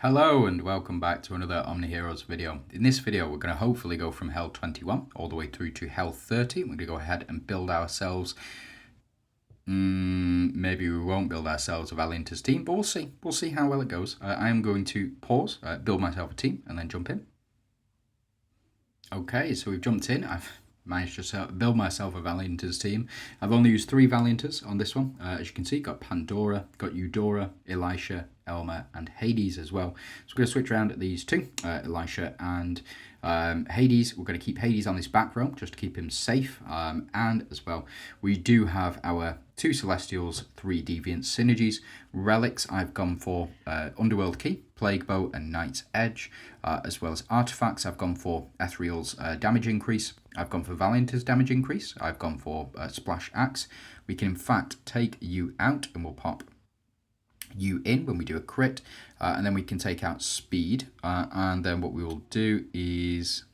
Hello and welcome back to another OMNIHEROES video. In this video we're going to hopefully go from Hell 21 all the way through to Hell 30. We're going to go ahead and build ourselves, maybe we won't build ourselves a Valiant's team, but we'll see. We'll see how well it goes. I am going to pause, build myself a team and then jump in. Okay, so we've jumped in. I've managed to build myself a Valiant's team. I've only used 3 Valiant's on this one. As you can see, got Pandora, got Eudora, Elisha, Elmer and Hades as well. So we're going to switch around these two, Elisha and Hades. We're going to keep Hades on this back row just to keep him safe. And as well, we do have our 2 Celestials, 3 Deviant synergies. Relics, I've gone for Underworld Key, Plague Bow and Knight's Edge. As well as artifacts, I've gone for Ethereal's damage increase. I've gone for Valiant's damage increase. I've gone for Splash Axe. We can in fact take you out and we'll pop you in when we do a crit, and then we can take out speed, and then what we will do is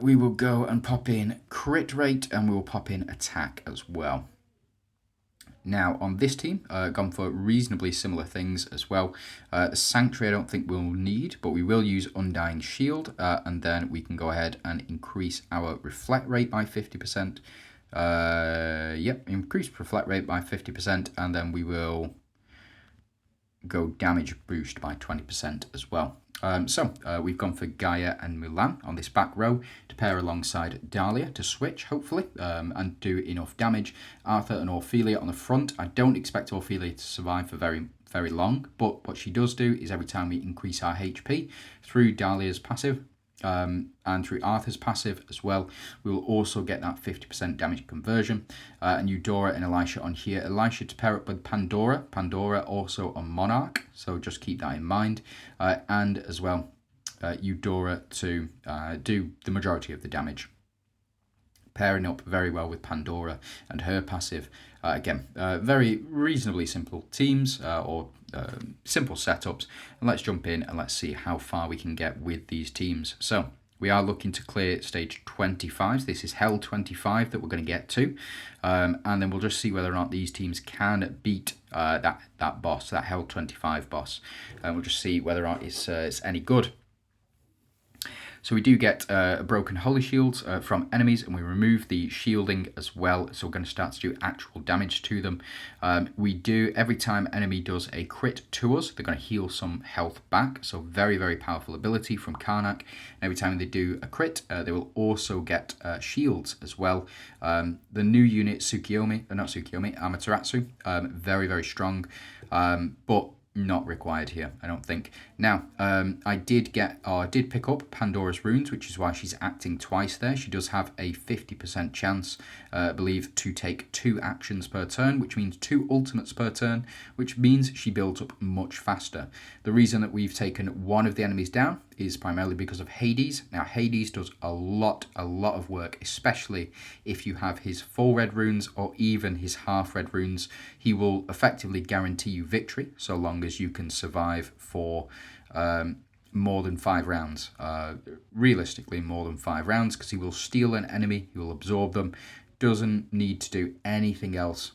we will go and pop in crit rate and we will pop in attack as well. Now on this team, gone for reasonably similar things as well. The Sanctuary I don't think we'll need, but we will use Undying Shield, and then we can go ahead and increase our reflect rate by 50%. Increase reflect rate by 50%, and then we will go damage boost by 20% as well. We've gone for Gaia and Mulan on this back row to pair alongside Dahlia to switch, hopefully, and do enough damage. Arthur and Ophelia on the front. I don't expect Ophelia to survive for very long, but what she does do is every time we increase our HP through Dahlia's passive, and through Arthur's passive as well, we will also get that 50% damage conversion. And Eudora and Elisha on here. Elisha to pair up with Pandora. Pandora also on Monarch, so just keep that in mind. And as well, Eudora to do the majority of the damage. Pairing up very well with Pandora and her passive. Again, very reasonably simple teams or simple setups. And let's jump in and let's see how far we can get with these teams. So we are looking to clear stage 25. So this is Hell 25 that we're going to get to. And then we'll just see whether or not these teams can beat that boss, that Hell 25 boss. And we'll just see whether or not it's any good. So we do get broken holy shields from enemies, and we remove the shielding as well. So we're going to start to do actual damage to them. We do, every time enemy does a crit to us, they're going to heal some health back. So very, very powerful ability from Karnak. And every time they do a crit, they will also get shields as well. The new unit, Amaterasu, very, very strong, but not required here, I don't think. Now, I did pick up Pandora's runes, which is why she's acting twice there. She does have a 50% chance, I believe, to take 2 actions per turn, which means 2 ultimates per turn, which means she builds up much faster. The reason that we've taken one of the enemies down is primarily because of Hades. Now, Hades does a lot of work, especially if you have his full red runes or even his half red runes. He will effectively guarantee you victory so long as you can survive for more than 5 rounds. Realistically, more than 5 rounds, because he will steal an enemy, he will absorb them, doesn't need to do anything else.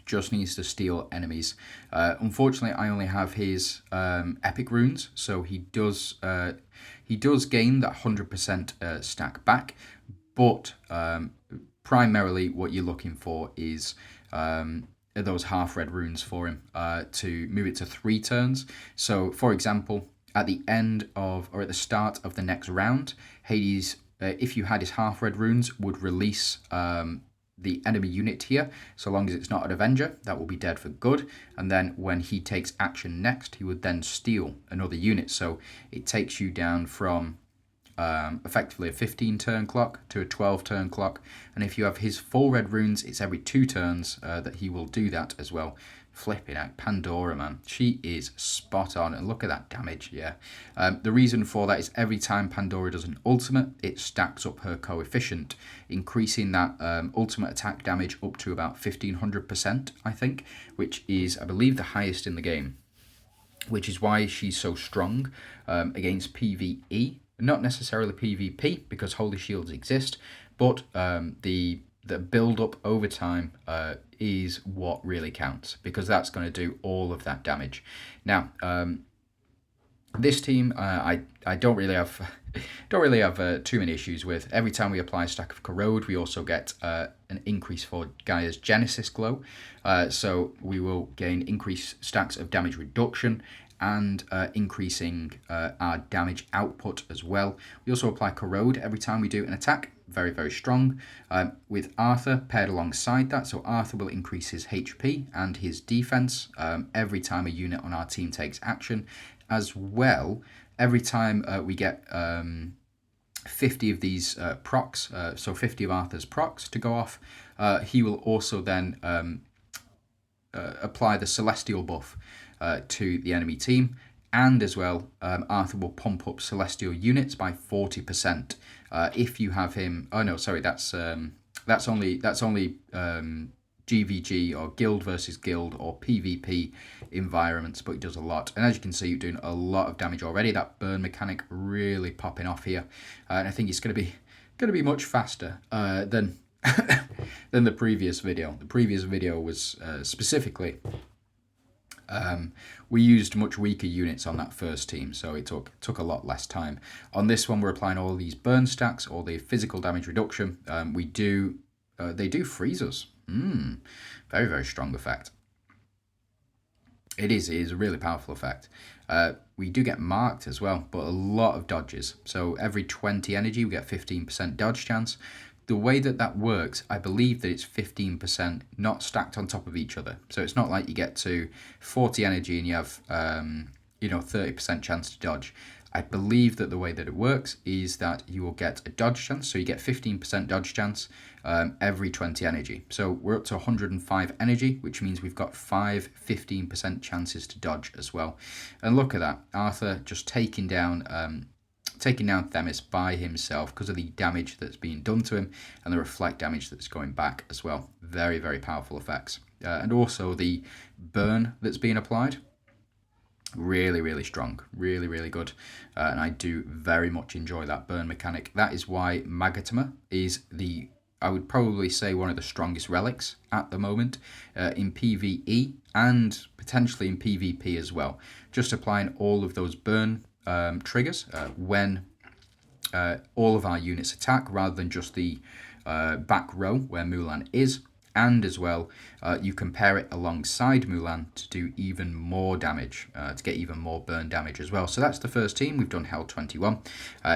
Just needs to steal enemies. Unfortunately, I only have his epic runes, so he does gain that 100% stack back. But primarily, what you're looking for is those half red runes for him to move it to 3 turns. So, for example, at the end of or at the start of the next round, Hades, if you had his half red runes, would release the enemy unit here. So long as it's not an Avenger, that will be dead for good. And then when he takes action next, he would then steal another unit. So it takes you down from effectively a 15 turn clock to a 12 turn clock. And if you have his full red runes, it's every 2 turns that he will do that as well. Flipping out Pandora, man, she is spot on, and look at that damage. Yeah, the reason for that is every time Pandora does an ultimate, it stacks up her coefficient, increasing that ultimate attack damage up to about 1500%, I think, which is, I believe, the highest in the game, which is why she's so strong against PvE. Not necessarily PvP, because holy shields exist, but the the build up over time is what really counts, because that's going to do all of that damage. Now, this team, I don't really have too many issues with. Every time we apply a stack of Corrode, we also get an increase for Gaia's Genesis Glow. So we will gain increased stacks of damage reduction and increasing our damage output as well. We also apply Corrode every time we do an attack. Very, very strong. With Arthur paired alongside that, so Arthur will increase his HP and his defense every time a unit on our team takes action. As well, every time we get 50 of these procs, so 50 of Arthur's procs to go off, he will also then apply the Celestial buff to the enemy team. And as well, Arthur will pump up Celestial units by 40%. If you have him, oh no, sorry, that's only GVG or guild versus guild or PvP environments, but it does a lot. And as you can see, you're doing a lot of damage already. That burn mechanic really popping off here, and I think it's going to be much faster than than the previous video. The previous video was specifically. We used much weaker units on that first team, so it took a lot less time. On this one, we're applying all these burn stacks, all the physical damage reduction. They do freeze us. Very, very strong effect. It is a really powerful effect. We do get marked as well, but a lot of dodges. So every 20 energy, we get 15% dodge chance. The way that works, I believe that it's 15% not stacked on top of each other. So it's not like you get to 40 energy and you have 30% chance to dodge. I believe that the way that it works is that you will get a dodge chance. So you get 15% dodge chance every 20 energy. So we're up to 105 energy, which means we've got 15% chances to dodge as well. And look at that, Arthur just taking down Themis by himself because of the damage that's being done to him and the reflect damage that's going back as well. Very, very powerful effects. And also the burn that's being applied. Really, really strong. Really, really good. And I do very much enjoy that burn mechanic. That is why Magatama is I would probably say one of the strongest relics at the moment in PvE and potentially in PvP as well. Just applying all of those burn triggers when all of our units attack rather than just the back row where Mulan is. And as well, you can pair it alongside Mulan to do even more damage, to get even more burn damage as well. So that's the first team. We've done Hell 21.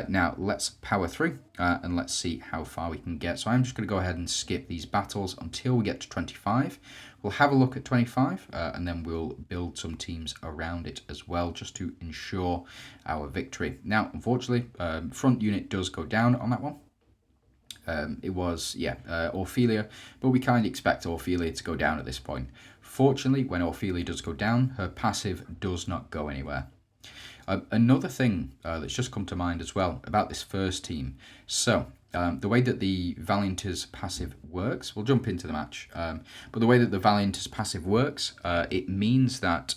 Now let's power through and let's see how far we can get. So I'm just going to go ahead and skip these battles until we get to 25. We'll have a look at 25 and then we'll build some teams around it as well, just to ensure our victory. Now, unfortunately, front unit does go down on that one. It was, Ophelia, but we kind of expect Ophelia to go down at this point. Fortunately, when Ophelia does go down, her passive does not go anywhere. Another thing that's just come to mind as well about this first team. So, the way that the Valiant's passive works, we'll jump into the match, but the way that the Valiant's passive works, it means that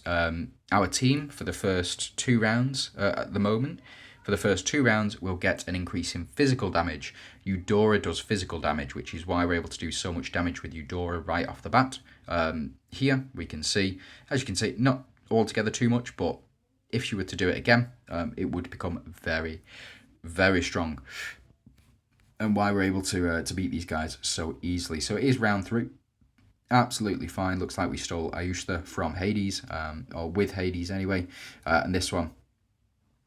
our team for the first 2 rounds at the moment, for the first 2 rounds, we'll get an increase in physical damage. Eudora does physical damage, which is why we're able to do so much damage with Eudora right off the bat. Here we can see, as you can see, not altogether too much, but if she were to do it again, it would become very, very strong. And why we're able to beat these guys so easily. So it is round 3. Absolutely fine. Looks like we stole Ayushta from Hades, or with Hades anyway. And this one,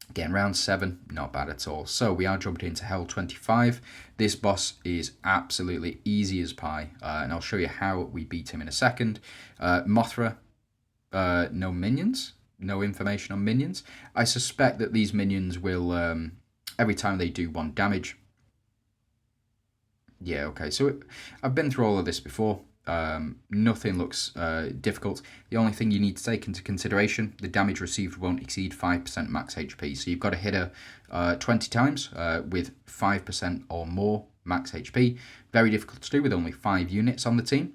again, round 7, not bad at all. So we are jumping into Hell 25. This boss is absolutely easy as pie, and I'll show you how we beat him in a second. Mothra, no minions, no information on minions. I suspect that these minions will, every time they do 1 damage. Yeah, okay, so I've been through all of this before. Nothing looks difficult. The only thing you need to take into consideration, the damage received won't exceed 5% max HP. So you've got to hit her 20 times with 5% or more max HP. Very difficult to do with only 5 units on the team.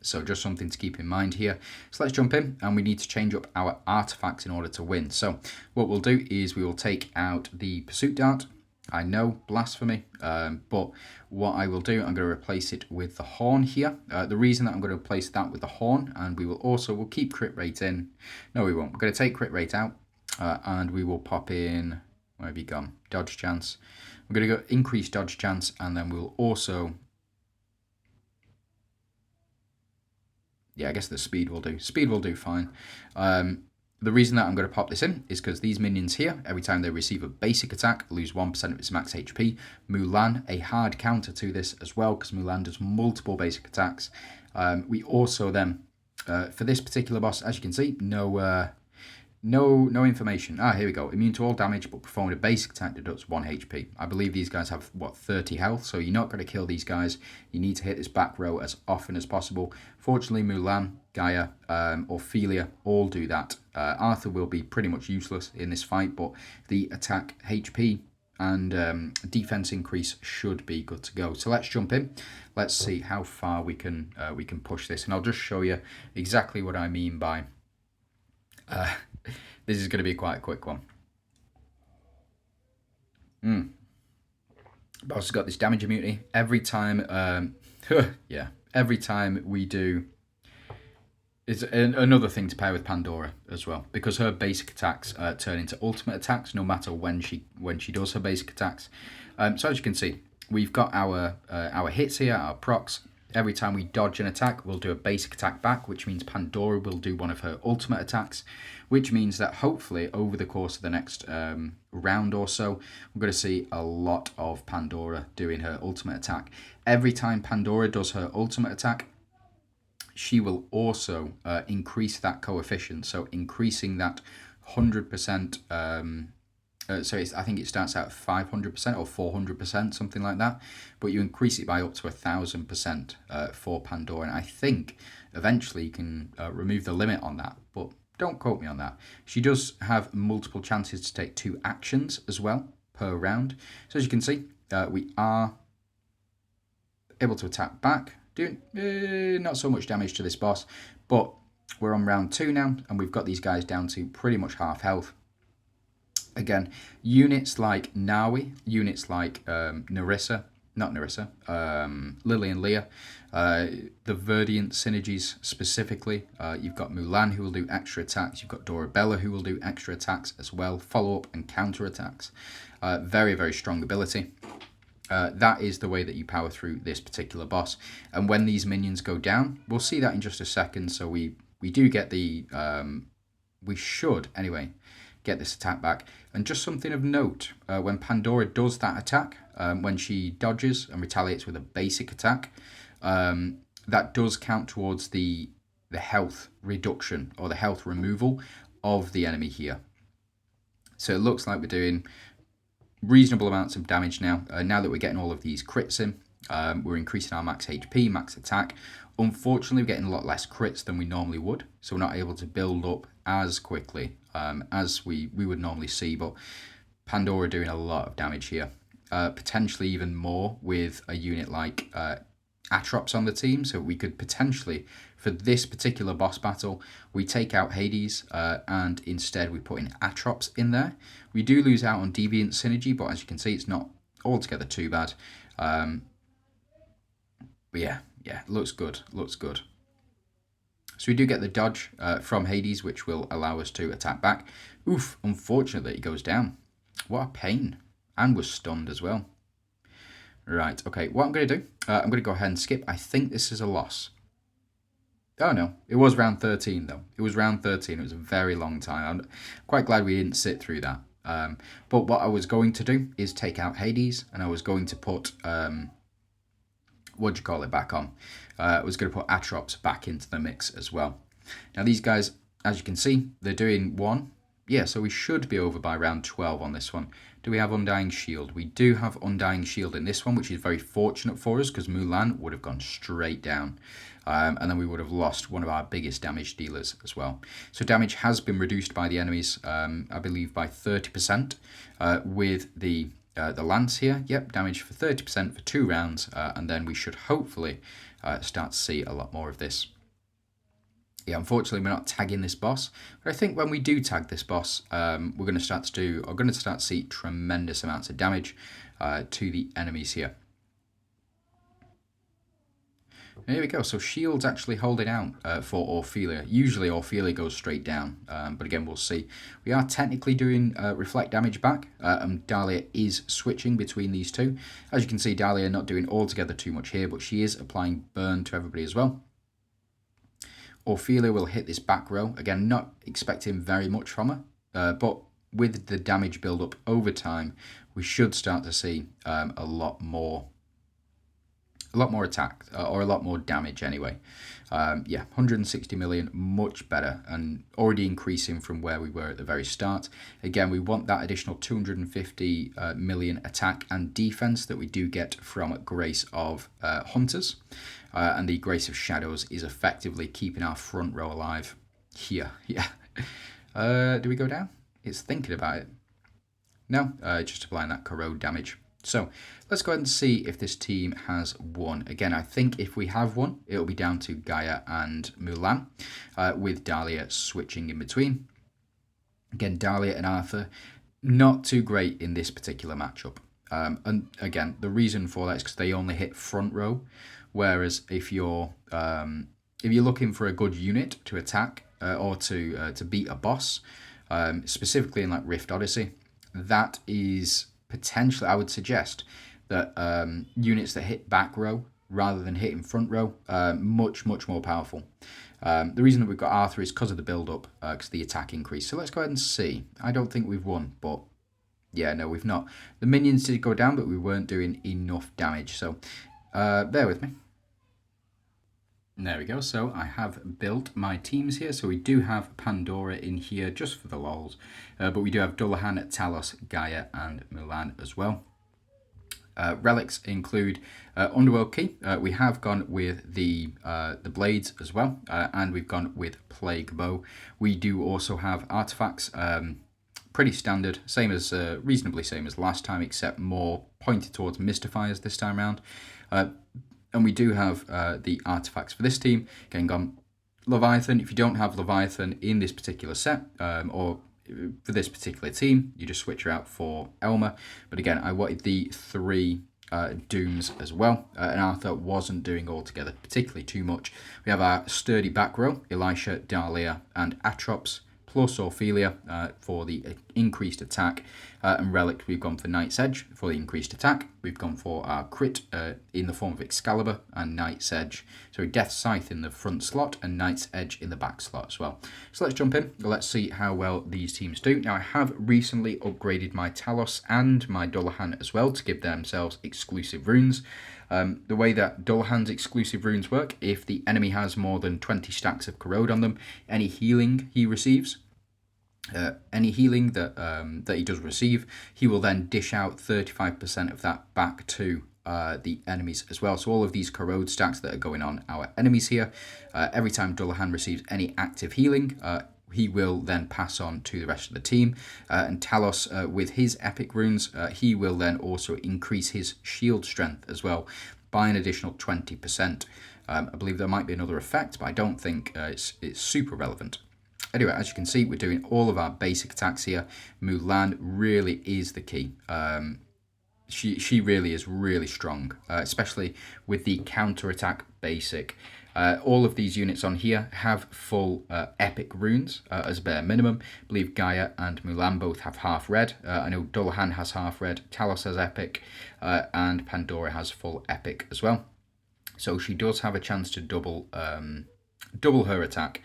So just something to keep in mind here. So let's jump in, and we need to change up our artifacts in order to win. So what we'll do is we will take out the Pursuit Dart. I know, blasphemy, but what I will do, I'm going to replace it with the horn here. The reason that I'm going to replace that with the horn, and we'll keep crit rate in. No, we won't. We're going to take crit rate out, and we will pop in, where have you gone? Dodge chance. We're going to go increase dodge chance, and then we'll also, yeah, I guess the speed will do. Speed will do fine. The reason that I'm going to pop this in is because these minions here, every time they receive a basic attack, lose 1% of its max HP. Mulan, a hard counter to this as well, because Mulan does multiple basic attacks. We also then, for this particular boss, as you can see, no information. Here we go. Immune to all damage, but performing a basic attack deducts 1 HP. I believe these guys have, 30 health, so you're not going to kill these guys. You need to hit this back row as often as possible. Fortunately, Mulan, Gaia, Ophelia all do that. Arthur will be pretty much useless in this fight, but the attack HP and defense increase should be good to go. So let's jump in. Let's see how far we can push this, and I'll just show you exactly what I mean by... this is going to be quite a quick one. Boss has got this damage immunity. Every time, yeah, every time we do... It's another thing to pair with Pandora as well, because her basic attacks turn into ultimate attacks no matter when she does her basic attacks. So as you can see, we've got our hits here, our procs. Every time we dodge an attack, we'll do a basic attack back, which means Pandora will do one of her ultimate attacks, which means that hopefully over the course of the next round or so, we're going to see a lot of Pandora doing her ultimate attack. Every time Pandora does her ultimate attack, she will also increase that coefficient, so increasing that 100%. So I think it starts out at 500% or 400%, something like that. But you increase it by up to 1,000% for Pandora. And I think eventually you can remove the limit on that, but don't quote me on that. She does have multiple chances to take 2 actions as well per round. So as you can see, we are able to attack back, doing not so much damage to this boss, but we're on round 2 now, and we've got these guys down to pretty much half health. Again, units like Nawi, units like Lily and Leah, the Verdiant synergies specifically. You've got Mulan who will do extra attacks. You've got Dorabella who will do extra attacks as well, follow-up and counter attacks. Very, very strong ability. That is the way that you power through this particular boss. And when these minions go down, we'll see that in just a second. So we do get the... we should, anyway, get this attack back. And just something of note, when Pandora does that attack, when she dodges and retaliates with a basic attack, that does count towards the health reduction or the health removal of the enemy here. So it looks like we're doing reasonable amounts of damage now. Now that we're getting all of these crits in, we're increasing our max HP, max attack. Unfortunately, we're getting a lot less crits than we normally would, so we're not able to build up as quickly as we would normally see. But Pandora doing a lot of damage here, potentially even more with a unit like Atrops on the team. So we could potentially, for this particular boss battle, we take out Hades and instead we put in Atrops in there. We do lose out on Deviant Synergy, but as you can see, it's not altogether too bad. But yeah, looks good. So we do get the dodge from Hades, which will allow us to attack back. Oof, unfortunately, it goes down. What a pain. And was stunned as well. Right, okay, what I'm going to do, I'm going to go ahead and skip. I think this is a loss. Oh no, it was round 13 though. It was round 13, it was a very long time. I'm quite glad we didn't sit through that. But what I was going to do is take out Hades, and I was going to put, back on. I was going to put Atrops back into the mix as well. Now these guys, as you can see, they're doing 1. Yeah, so we should be over by round 12 on this one. Do we have Undying Shield? We do have Undying Shield in this one, which is very fortunate for us because Mulan would have gone straight down. And then we would have lost one of our biggest damage dealers as well. So damage has been reduced by the enemies, I believe, by 30% with the lance here. Yep, damage for 30% for 2 rounds, and then we should hopefully start to see a lot more of this. Yeah, unfortunately, we're not tagging this boss. But I think when we do tag this boss, we're going to start to see tremendous amounts of damage to the enemies here. Here we go. So shield's actually holding out for Ophelia. Usually Ophelia goes straight down, but again, we'll see. We are technically doing reflect damage back, and Dahlia is switching between these two. As you can see, Dahlia not doing altogether too much here, but she is applying burn to everybody as well. Ophelia will hit this back row. Again, not expecting very much from her, but with the damage build up over time, we should start to see a lot more attack, or a lot more damage anyway. Yeah, 160 million, much better, and already increasing from where we were at the very start. Again, we want that additional 250 million attack and defense that we do get from Grace of Hunters. And the Grace of Shadows is effectively keeping our front row alive here. Yeah. Do we go down? It's thinking about it. No, just applying that corrode damage. So let's go ahead and see if this team has won. Again, I think if we have won, it'll be down to Gaia and Mulan, with Dahlia switching in between. Again, Dahlia and Arthur, not too great in this particular matchup. And again, the reason for that is because they only hit front row, whereas if you're looking for a good unit to attack or to beat a boss, specifically in like Rift Odyssey, that is potentially, I would suggest that units that hit back row rather than hitting front row, much more powerful. The reason that we've got Arthur is because of the build up, because the attack increase. So let's go ahead and see. I don't think we've won, but yeah, no, we've not. The minions did go down, but we weren't doing enough damage. So bear with me. There we go. So I have built my teams here. So we do have Pandora in here just for the lols, but we do have Dullahan, Talos, Gaia, and Mulan as well. Relics include Underworld Key. We have gone with the blades as well, and we've gone with Plague Bow. We do also have artifacts. Pretty standard, reasonably same as last time, except more pointed towards mystifiers this time around. And we do have the artifacts for this team. Again, gone Leviathan. If you don't have Leviathan in this particular set, or for this particular team, you just switch her out for Elma. But again, I wanted the 3 Dooms as well, and Arthur wasn't doing altogether particularly too much. We have our sturdy back row, Elisha, Dahlia, and Atrops, plus Ophelia for the increased attack, and Relic we've gone for Knight's Edge for the increased attack. We've gone for our crit in the form of Excalibur and Knight's Edge. So Death's Scythe in the front slot and Knight's Edge in the back slot as well. So let's jump in. Let's see how well these teams do. Now I have recently upgraded my Talos and my Dullahan as well to give themselves exclusive runes. The way that Dullahan's exclusive runes work, if the enemy has more than 20 stacks of corrode on them, any healing he receives, any healing that he does receive, he will then dish out 35% of that back to the enemies as well. So all of these corrode stacks that are going on our enemies here, every time Dullahan receives any active healing, he will then pass on to the rest of the team. And Talos, with his epic runes, he will then also increase his shield strength as well by an additional 20%. I believe there might be another effect, but I don't think it's super relevant. Anyway, as you can see, we're doing all of our basic attacks here. Mulan really is the key. She really is really strong, especially with the counter-attack basic. All of these units on here have full epic runes as bare minimum. I believe Gaia and Mulan both have half red. I know Dullahan has half red, Talos has epic, and Pandora has full epic as well. So she does have a chance to double her attack.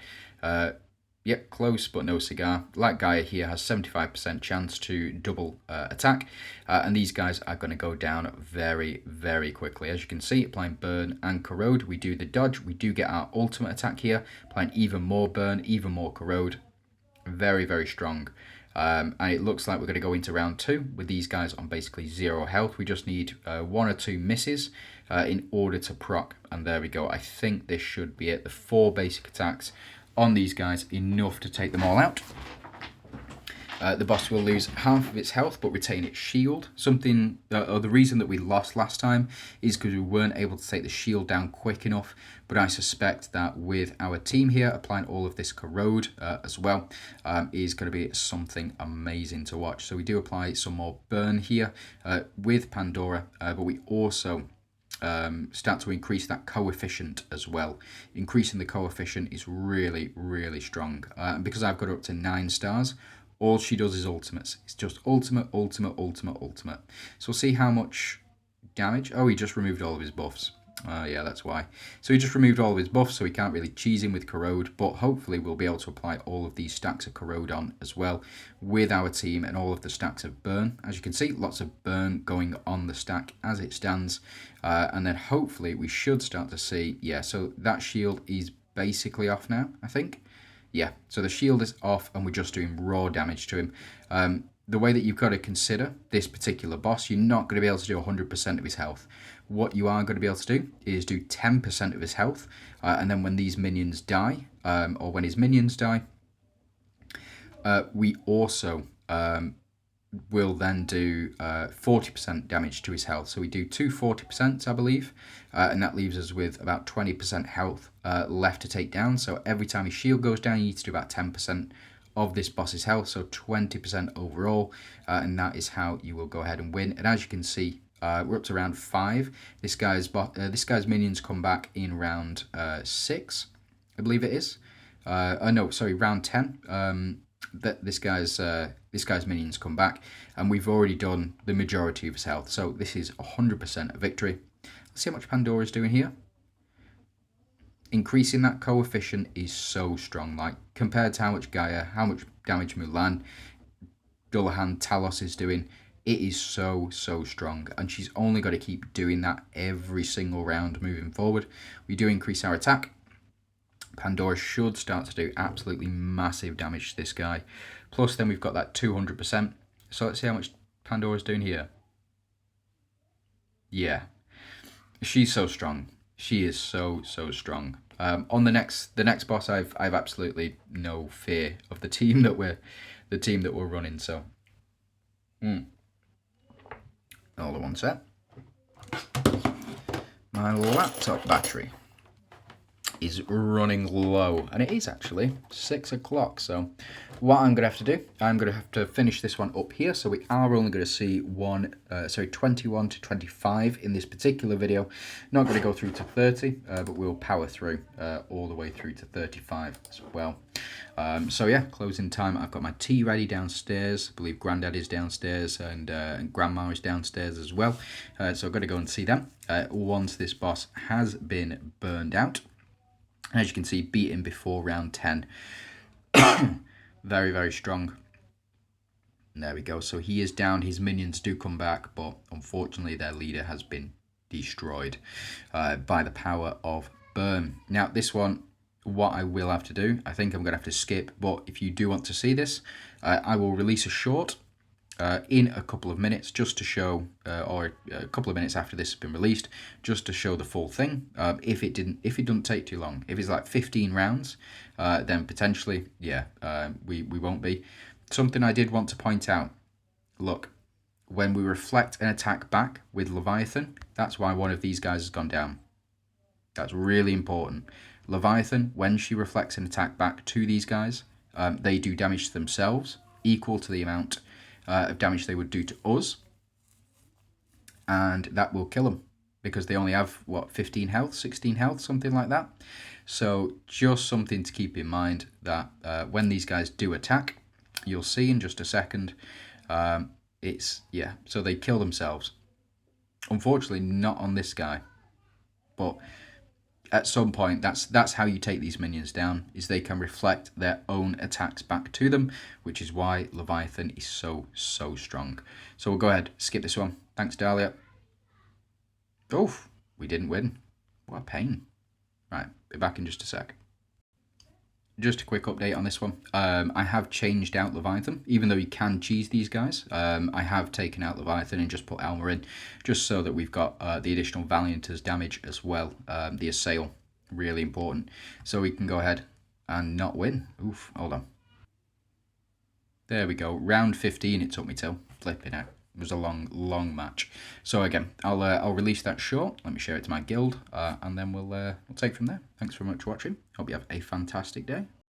Yep, close but no cigar. Like Gaia here has 75% chance to double attack, and these guys are going to go down very, very quickly. As you can see, applying burn and corrode, we do the dodge, we do get our ultimate attack here, applying even more burn, even more corrode. Very, very strong. And it looks like we're going to go into round 2 with these guys on basically 0 health. We just need 1 or 2 misses in order to proc, and there we go. I think this should be it. The 4 basic attacks on these guys, enough to take them all out. The boss will lose half of its health but retain its shield. Something, or the reason that we lost last time is because we weren't able to take the shield down quick enough. But I suspect that with our team here applying all of this corrode as well, is going to be something amazing to watch. So we do apply some more burn here with Pandora, but we also start to increase that coefficient as well. Increasing the coefficient is really, really strong. And because I've got her up to 9 stars, all she does is ultimates. It's just ultimate, ultimate, ultimate, ultimate. So we'll see how much damage. Oh, he just removed all of his buffs. Yeah, that's why. So he just removed all of his buffs, so we can't really cheese him with corrode, but hopefully we'll be able to apply all of these stacks of corrode on as well with our team and all of the stacks of burn. As you can see, lots of burn going on the stack as it stands. And then hopefully we should start to see, yeah, so that shield is basically off now, I think. Yeah, so the shield is off and we're just doing raw damage to him. The way that you've got to consider this particular boss, you're not going to be able to do 100% of his health. What you are going to be able to do is do 10% of his health, and then when these minions die, or when his minions die, we also will then do 40% damage to his health. So we do two 40%, I believe, and that leaves us with about 20% health left to take down. So every time his shield goes down, you need to do about 10% of this boss's health, so 20% overall, and that is how you will go ahead and win. And as you can see, we're up to round 5. This guy's minions come back in round 6, I believe it is. No, sorry, round 10. That this guy's minions come back, and we've already done the majority of his health. So this is 100% a victory. Let's see how much Pandora's doing here. Increasing that coefficient is so strong, like compared to how much Gaia, how much damage Mulan, Dullahan, Talos is doing, it is so strong, and she's only got to keep doing that every single round moving forward. We do increase our attack. Pandora should start to do absolutely massive damage to this guy. Plus then we've got that 200%. So let's see how much Pandora's doing here. Yeah, she's so strong. She is so strong. On the next boss, I've absolutely no fear of the team that we're running. So, hold on one sec. My laptop battery is running low, and it is actually 6 o'clock. So what I'm gonna have to do, I'm gonna have to finish this one up here. So we are only gonna see 21 to 25 in this particular video. Not gonna go through to 30, but we'll power through all the way through to 35 as well. So yeah, closing time. I've got my tea ready downstairs. I believe Grandad is downstairs, and Grandma is downstairs as well. So I've got to go and see them once this boss has been burned out. As you can see, beaten before round 10. Very strong. And there we go. So he is down. His minions do come back, but unfortunately their leader has been destroyed by the power of burn. Now this one, what I will have to do, I think I'm going to have to skip, but if you do want to see this, I will release a short in a couple of minutes just to show, or a couple of minutes after this has been released, just to show the full thing. If it doesn't take too long, if it's like 15 rounds, then potentially, yeah, we won't be. Something I did want to point out, look, when we reflect an attack back with Leviathan, that's why one of these guys has gone down. That's really important. Leviathan, when she reflects an attack back to these guys, they do damage to themselves equal to the amount of damage they would do to us, and that will kill them because they only have, what, 15 health, 16 health, something like that. So just something to keep in mind, that when these guys do attack, you'll see in just a second, it's, yeah, so they kill themselves. Unfortunately, not on this guy, but at some point, that's how you take these minions down, is they can reflect their own attacks back to them, which is why Leviathan is so strong. So we'll go ahead, skip this one. Thanks, Dahlia. Oof, we didn't win. What a pain. Right, be back in just a sec. Just a quick update on this one. I have changed out Leviathan, even though you can cheese these guys. I have taken out Leviathan and just put Elmer in, just so that we've got the additional Valiant as damage as well. The Assail, really important. So we can go ahead and not win. Oof, hold on. There we go. Round 15 it took me till. Flipping out. It was a long match. So again, I'll release that short. Let me share it to my guild, and then we'll take from there. Thanks very much for watching. Hope you have a fantastic day.